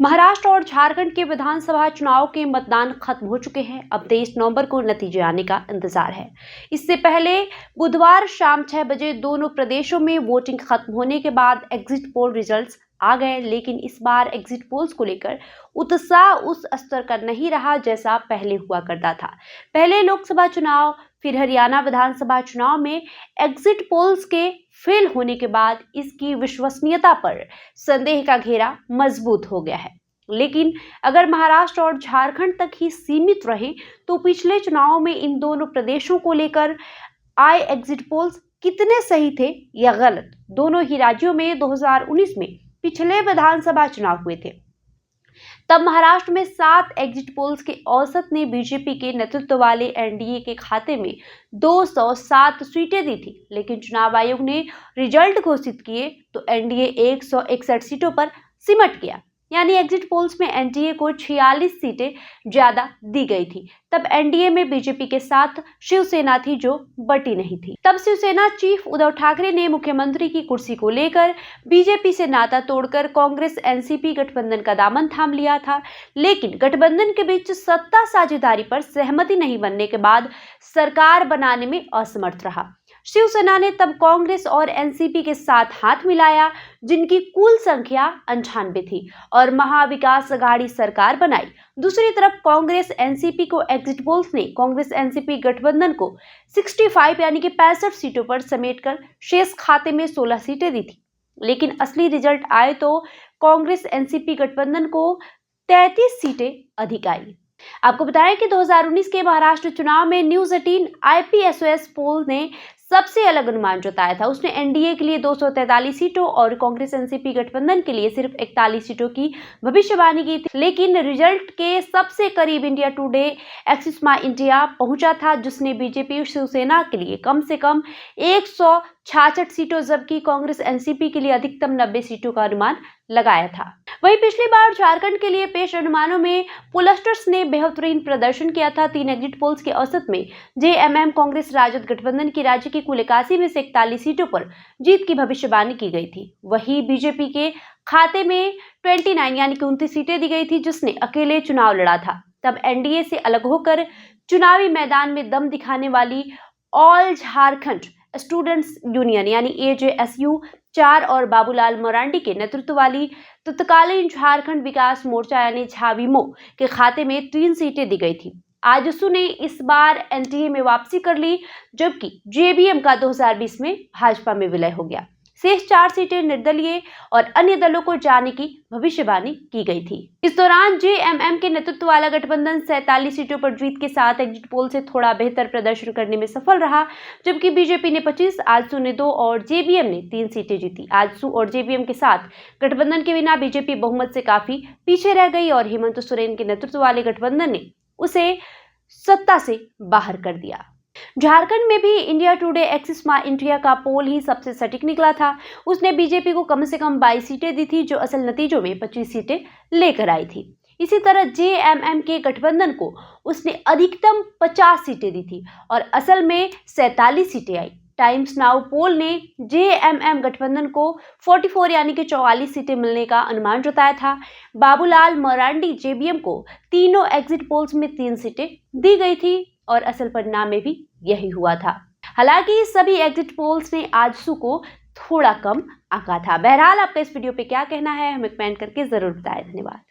महाराष्ट्र और झारखंड के विधानसभा चुनाव के मतदान खत्म हो चुके हैं। अब 23 नवंबर को नतीजे आने का इंतजार है। इससे पहले बुधवार शाम 6 बजे दोनों प्रदेशों में वोटिंग खत्म होने के बाद एग्जिट पोल रिजल्ट्स आ गए, लेकिन इस बार एग्जिट पोल्स को लेकर उत्साह उस स्तर का नहीं रहा जैसा पहले हुआ करता था। पहले लोकसभा चुनाव फिर हरियाणा विधानसभा चुनाव में एग्जिट पोल्स के फेल होने के बाद इसकी विश्वसनीयता पर संदेह का घेरा मजबूत हो गया है। लेकिन अगर महाराष्ट्र और झारखंड तक ही सीमित रहे तो पिछले चुनाव में इन दोनों प्रदेशों को लेकर आए एग्जिट पोल्स कितने सही थे या गलत। दोनों ही राज्यों में 2019 में पिछले विधानसभा चुनाव हुए थे। तब महाराष्ट्र में 7 एग्जिट पोल्स के औसत ने बीजेपी के नेतृत्व वाले एनडीए के खाते में 207 सीटें दी थी, लेकिन चुनाव आयोग ने रिजल्ट घोषित किए तो एनडीए 161 सीटों पर सिमट गया। यानी एग्जिट पोल्स में एनडीए को 46 सीटें ज्यादा दी गई थी। तब एनडीए में बीजेपी के साथ शिवसेना थी जो बटी नहीं थी। तब शिवसेना चीफ उद्धव ठाकरे ने मुख्यमंत्री की कुर्सी को लेकर बीजेपी से नाता तोड़कर कांग्रेस एनसीपी गठबंधन का दामन थाम लिया था, लेकिन गठबंधन के बीच सत्ता साझेदारी पर सहमति नहीं बनने के बाद सरकार बनाने में असमर्थ रहा। शिवसेना ने तब कांग्रेस और एनसीपी के साथ हाथ मिलाया, जिनकी कुल संख्या 98 थी, और महाविकास अघाड़ी सरकार बनाई। दूसरी तरफ कांग्रेस एनसीपी को एग्जिट पोल्स ने कांग्रेस एनसीपी गठबंधन को 65 यानी कि 65 सीटों पर समेटकर शेष खाते में 16 सीटें दी थी। लेकिन असली रिजल्ट आए तो कांग्रेस एनसीपी गठबंधन को 33 सीटें अधिक आई। आपको बताएं कि 2019 के महाराष्ट्र चुनाव में न्यूज 18 IPSOS पोल ने सबसे अलग अनुमान जताया था। उसने एनडीए के लिए 243 सीटों और कांग्रेस एनसीपी गठबंधन के लिए सिर्फ 41 सीटों की भविष्यवाणी की थी। लेकिन रिजल्ट के सबसे करीब इंडिया टुडे एक्सिस माई इंडिया पहुंचा था, जिसने बीजेपी शिवसेना के लिए कम से कम 166 सीटों जबकि कांग्रेस एनसीपी के लिए अधिकतम 90 सीटों का अनुमान लगाया था। वहीं पिछली बार झारखंड के लिए पेश अनुमानों में पोलस्टर्स ने बेहतरीन प्रदर्शन किया था। 3 एग्जिट पोल्स के औसत में जेएमएम कांग्रेस राजद गठबंधन की राज्य की कुल 81 में से 41 सीटों पर जीत की भविष्यवाणी की गई थी। वहीं बीजेपी के खाते में 29 यानी कि 29 सीटें दी गई थी, जिसने अकेले चुनाव लड़ा था। तब एनडीए से अलग होकर चुनावी मैदान में दम दिखाने वाली ऑल झारखंड स्टूडेंट्स यूनियन यानी AJSU 4 और बाबूलाल मरांडी के नेतृत्व वाली तत्कालीन झारखंड विकास मोर्चा यानी झाविमो के खाते में 3 सीटें दी गई थी। आजसू ने इस बार एनडीए में वापसी कर ली, जबकि जेबीएम का 2020 में भाजपा में विलय हो गया। शेष 4 सीटें निर्दलीय और अन्य दलों को जाने की भविष्यवाणी की गई थी। इस दौरान जेएमएम के नेतृत्व वाला गठबंधन 47 सीटों पर जीत के साथ एग्जिट पोल से थोड़ा बेहतर प्रदर्शन करने में सफल रहा, जबकि बीजेपी ने 25, आजसू ने 2 और जेबीएम ने 3 सीटें जीती। आजसू और जेबीएम के साथ गठबंधन के बिना बीजेपी बहुमत से काफी पीछे रह गई और हेमंत सोरेन के नेतृत्व वाले गठबंधन ने उसे सत्ता से बाहर कर दिया। झारखंड में भी इंडिया टुडे एक्सिस माई इंडिया का पोल ही सबसे सटीक निकला था। उसने बीजेपी को कम से कम 22 सीटें दी थी, जो असल नतीजों में 25 सीटें लेकर आई थी। इसी तरह जेएमएम के गठबंधन को उसने अधिकतम 50 सीटें दी थी और असल में 47 सीटें आई। टाइम्स नाउ पोल ने जेएमएम गठबंधन को 44 यानी कि 44 सीटें मिलने का अनुमान जताया था। बाबूलाल मरांडी जेबीएम को तीनों एग्जिट पोल्स में 3 सीटें दी गई थी और असल परिणाम में भी यही हुआ था। हालांकि सभी एग्जिट पोल्स ने आजसू को थोड़ा कम आंका था। बहरहाल आपका इस वीडियो पे क्या कहना है हमें कमेंट करके जरूर बताएं। धन्यवाद।